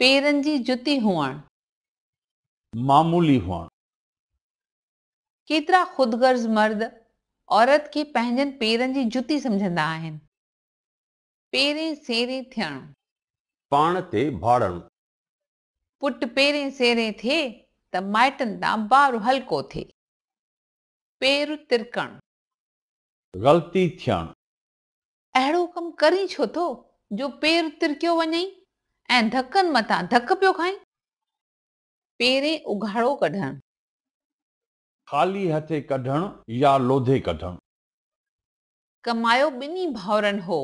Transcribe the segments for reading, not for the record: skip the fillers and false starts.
पेरनि जी जुती हुअण, मामूली हुअण, केतिरा ख़ुदगर्ज़ मर्द औरत खे पंहिंजनि पेरनि जी जुती सम्झंदा आहिनि। पेरें सेरे थियण, पाण ते भाड़ण, पुट पेरें सेरे थिए त माइटनि तां बार हल्को थिए। पेर तिरकण, ग़लती थियण, अहिड़ो कमु करी छो थो जो पेर तिरकियो वञई ऐं धकनि मथां धक पियो खाई। पेरें उघाड़ो कढण, ख़ाली हथे कढण या लोधे कढण, कमायो ॿिन्ही भाउरनि हो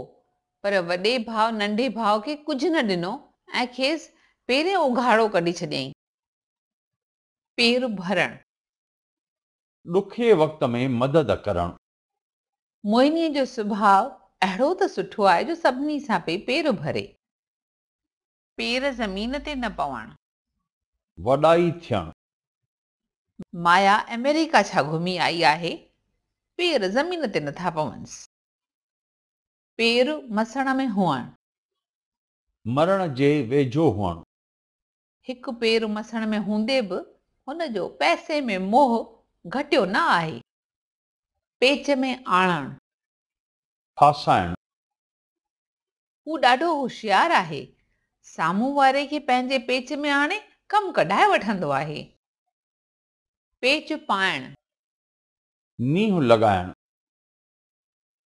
पर वॾे भाउ नंढे भाउ खे कुझु न ॾिनो ऐं खेसि पेरें उघाड़ो कढी छॾियईं। पेर भरण, ॾुखे वक़्त में मदद करण, मोहिनीअ जो सुभाउ अहिड़ो त सुठो आहे जो सभिनी सां पई पेर भरे। पेर ज़मीन ते न पवण, वॾाई थियण, माया अमेरिका छा घुमी आई आहे, पेर ज़मीन ते नथा पवंसि। पेर मसण में हुअण, मरण जे वेझो हुअण, हिकु पेर मसण में हूंदे बि हुनजो पैसे में मोह घटियो न आहे। पेच में आणण, फासाइण, हू ॾाढो होशियारु आहे, साम्हूं वारे खे पंहिंजे पेच में आणे कमु कढाए वठंदो आहे। पेच पाइण, नींहुं लॻाइण,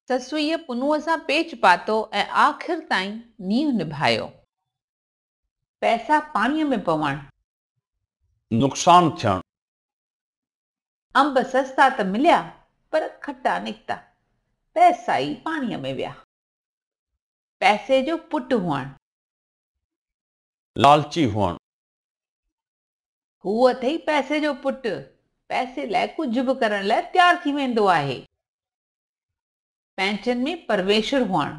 ससुईअ पुनूअ सां पेच पातो ऐं आख़िर ताईं नींहुं निभायो। पैसा पाणीअ में पवण, नुक़सान थियण, अंब सस्ता त मिलिया पर खटा निकिता, पैसा ई पाणीअ में विया। पैसे जो पुटु हुअण, लालची हुअण, हू अथई पैसे जो पुटु, पैसे लाइ कुझु बि करण लाइ तयारु थी वेंदो आहे। पैंचनि में परवेशर हुअण,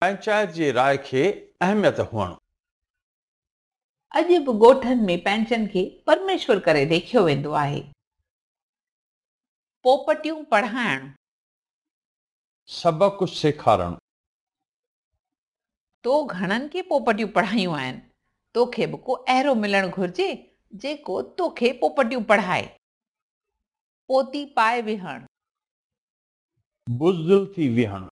पंचायत जी राय खे अहमियत हुअण, अॼु बि ॻोठनि में पैंचनि खे परमेश्वर करे लेखियो वेंदो आहे। पोपटियूं पढ़ाइण, सबक़ु सेखारण, तो घणनि खे पोपटियूं पढ़ायूं आहिनि, तोखे बि को अहिड़ो मिलणु घुरिजे जेको तोखे पोपटियूं पढ़ाए। पोती पाए विहण, बुज़दिल थी विहण,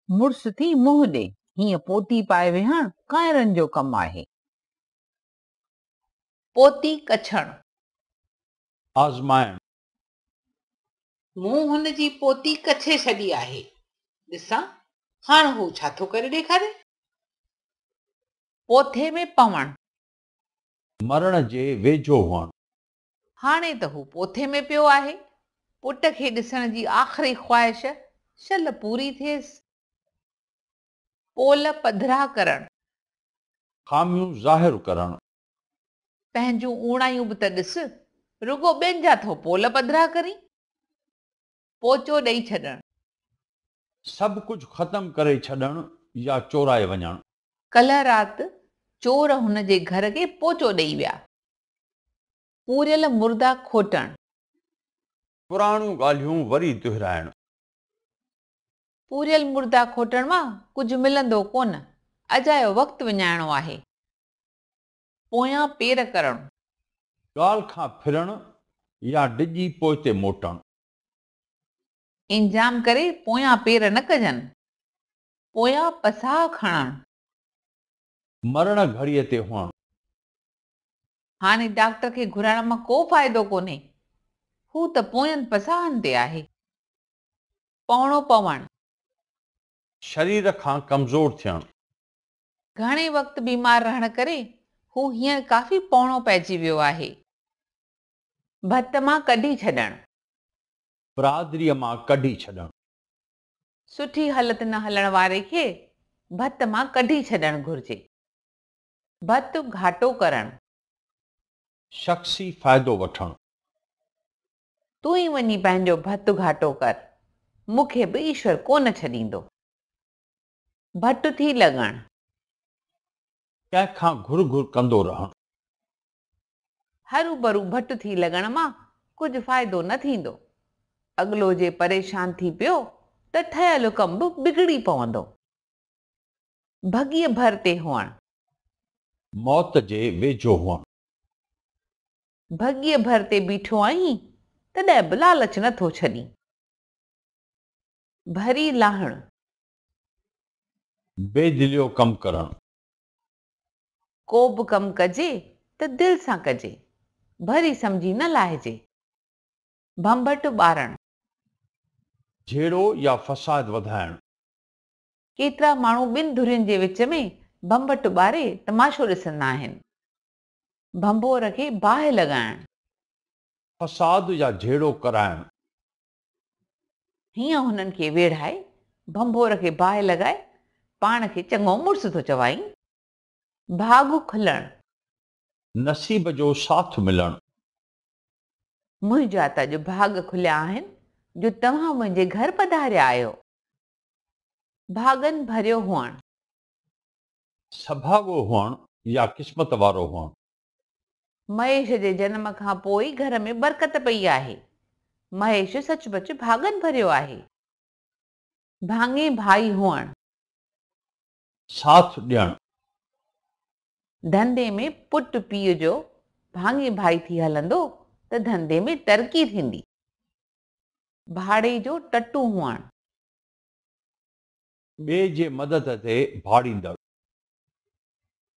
मुड़ुस थी मुंहुं ॾे, हीअं पोती पाए विहण काइरनि जो कमु आहे। पोती कछण, आज़माइण, मूं हुनजी पोती कछे छॾी आहे, ॾिसां हाणे हू छा थो करे ॾेखारे। पोथे में पवण, मरण जे वेझो हुअण, हाणे त हू पोथे में पियो आहे, पुट खे ॾिसण जी आख़िरी ख़्वाहिश शल पूरी थिएसि। पोल पधरा करण, ख़ामियूं ज़ाहिर करण, पंहिंजूं ऊणायूं बि त ॾिस, रुगो ॿियनि जा थो पोल पधरा करी। पोचो ॾेई छॾण, सभु कुझु ख़तमु करे छॾण या चोराए वञण, कल्ह राति चोर हुन जे घर खे पोचो ॾेई विया। पूरियल मुर्दा खोटण, पुराणियूं ॻाल्हियूं वरी दुहिराइण, पूरियल मुर्दा खोटण मां कुझु मिलंदो कोन, अजायो वक़्तु विञाइणो आहे। पोयां पेर करण, ॻाल्हि खां फिरण या डिॼी पोइ ते मोटण, इंजाम करे पोयां पेर न कजनि। पोयां पसाह खणण, मरण घड़ीअ ते हुअण, हाणे डॉक्टर खे घुराइण मां को फ़ाइदो कोन्हे, हू त पोयनि पसाहनि ते आहे। पौणो पवण, शरीर खां कमज़ोर थियण, घणे वक़्तु बीमार रहण करे हू हींअर काफ़ी पौणो पइजी वियो आहे। भत मां कढी छॾण, बिरादरीअ मां कढी छॾण, सुठी हालत न हलण वारे खे भत मां कढी छॾणु घुरिजे। भत घाटो करण, शख़्सी फ़ाइदो वठण, तूं ई वञी पंहिंजो भत घाटो कर, मूंखे बि ईश्वर कोन छॾींदो। भट थी लॻण, कंहिंखां घुर घुर कंदो रहण, हरू भरू भट थी लॻण मां कुझु फ़ाइदो न थींदो। अॻिलो जे परेशान थी पियो त ठहियल कमु बि बिगड़ी पवंदो। भॻीअ भर ते हुअण, मौत जे वेझो हुअणु, भॻीअ भर ते बीठो आहीं तॾहिं बि लालच नथो छॾीं। भरी लाहण, बेदिलियो कमु करणु, को बि कमु कजे त दिलि सां कजे, भरी सम्झी न लाहिजे। भंभट ॿारणु, झेड़ो या फसाद वधाइणु, केतिरा माण्हू ॿिनि धुरियुनि जे विच में भंभट ॿारे तमाशो ॾिसंदा आहिनि। भंभोर खे बाहि लॻाइणु, फसाद या झेड़ो कराइणु, हीअं हुननि खे वेढ़ाए, भंभोर खे बाहि लॻाए पाण खे चङो मुड़ुसु थो चवाईं। भाॻु खुलणु, नसीब जो साथ मिलणु, मुंहिंजा त अॼु भाॻ खुलिया आहिनि जो तव्हां मुंहिंजे घर पधारिया आहियो। भाॻनि भरियो हुअणु, सभाॻो हुअणु या क़िस्मत वारो हुअणु, महेश जे जनम खां पोइ घर में बरकत पई आहे। महेश सचुपचु भाॻनि भरियो आहे। भाङे भाई हुअणु, साथ ॾियणु, धंधे में पुट पीउ जो भाङे भाई थी हलंदो त धंधे में तरक़ी थींदी। भाड़े जो टटू हुअणु, ॿिए जे मदद ते भाड़ींदड़ु,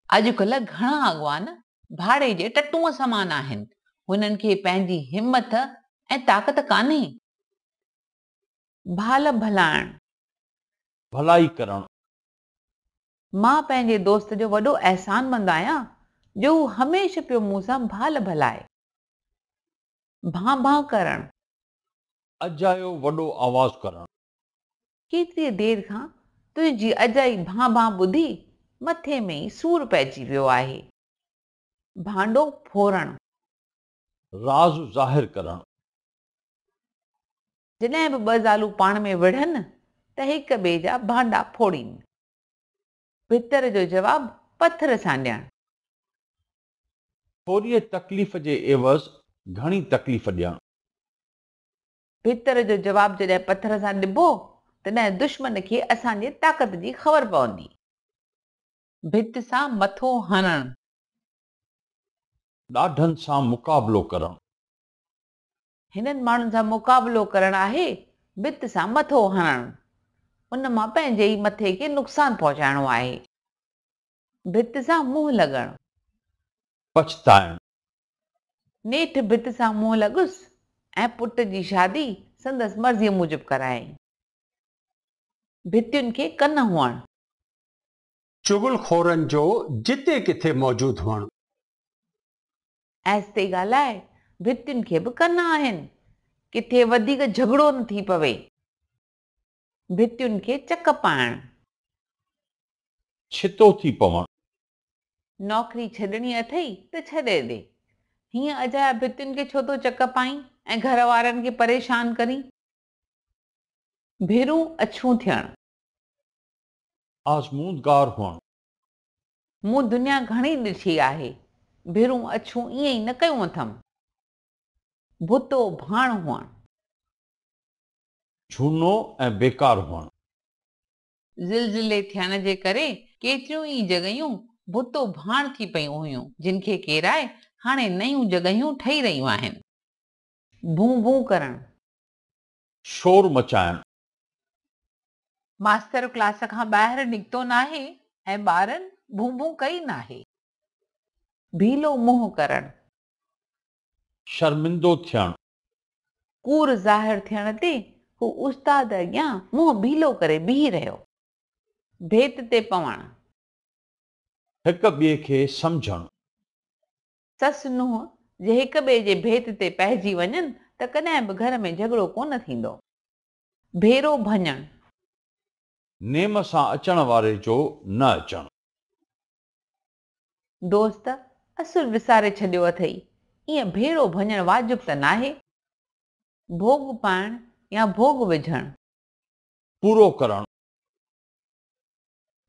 अॼुकल्ह घणा अॻवान भाड़े जे टटूअ समान आहिनि। हुननि खे पंहिंजी हिमत ऐं ताक़त कान्हे। भाल भलाइणु, भलाई करणु, मां पंहिंजे दोस्त जो वॾो अहसानमंद आहियां जो हू हमेशह पियो मूं सां भाल भलाए। भां भां करणु, अजायो वॾो आवाज़ करणु, केतिरी देर खां तुंहिंजी अजाई भां भां ॿुधी मथे में ई सूर पइजी वियो आहे। भांडो फोड़णु, राज़ ज़ाहिर करणु, जॾहिं बि ॿ ज़ालूं पाण में विढ़नि त हिक ॿिए जा भांडा फोड़ीनि। भितर जो जवाबु पथर सां ॾियणु, थोरीअ तकलीफ़ जे एवज़ घणी तकलीफ़ ॾियणु, भितर जो जवाबु जॾहिं पथर सां ॾिबो तॾहिं दुश्मन खे असांजे ताक़त जी ख़बर पवंदी। भित सां मथो हणणु, ॾाढनि सां मुक़ाबिलो करणु, हिननि माण्हुनि सां मुक़ाबिलो करणु आहे भित सां मथो हणणु। उन मां पंहिंजे ई मथे खे नुक़सानु पहुचाइणो आहे। भित सां मुंहुं लॻणु, पछताइणु, नेठि भित सां मुंहुं लॻुसि ऐं पुट जी शादी संदसि मर्ज़ीअ मूजिबि करायईं। भितियुनि खे कन हुअणु, चुगलखोरनि जो जिते किथे मौजूदु हुअणु, ऐं ते ॻाल्हाए भितियुनि खे बि कन आहिनि, किथे वधीक झगड़ो न थी पवे। भितियुनि खे चक पाइणु, छितो थी पवणु, नौकरी छॾणी अथई त छॾे ॾे। हीअं अजाया भितियुनि खे छो थो चक पाईं ऐं घर वारनि खे परेशान करीं। भिरूं अछूं थियणु, आज़मूदगार हुअणु, मूं दुनिया घणी ॾिठी आहे, भिरूं अछूं ईअं ई न कयूं अथमि। भुतो भाण हुअणु, झूनो ऐं बेकार हुअणु, ज़िलज़िले थियण जे करे केतिरियूं ई जॻहियूं भुतो भाण थी पयूं हुयूं, जिन खे केराए हाणे नयूं जॻहियूं ठही रहियूं आहिनि। भूं भूं करणु, शोर मचाइणु, मास्तर क्लास खां ॿाहिरि निकितो नाहे ऐं ॿारनि भूं भूं कई नाहे। भीलो मुंहुं करणु, शर्मिंदो थियणु, कूड़ ज़ाहिर थियण ते हू उस्ताद अॻियां मुंहुं भीलो करे बीही रहियो। भेत ते पवणु, हिक ॿिए खे सम्झणु, ससु नुंहुं जे हिक ॿिए जे भेत ते पइजी वञनि त कॾहिं बि घर में झगड़ो कोन थींदो। भेरो भञणु, नेम सां अचण वारे जो न अचणु, दोस्त असुर विसारे छॾियो अथई, ईअं भेरो भञणु वाजिबु त नाहे। भोग पाइणु या भोग विझणु, पूरो करणु,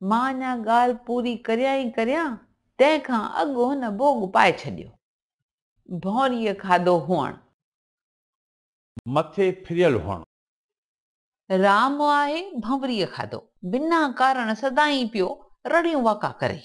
मां अञा ॻाल्हि पूरी करियां ई करियां तंहिंखां अॻु हुन भोग पाए छॾियो। भौरीअ खाधो हुअणु, मथे फिरियल हुअणु, राम आहे भंवरीअ खाधो, बिना कारण सदाईं पियो रड़ियूं वाका करे।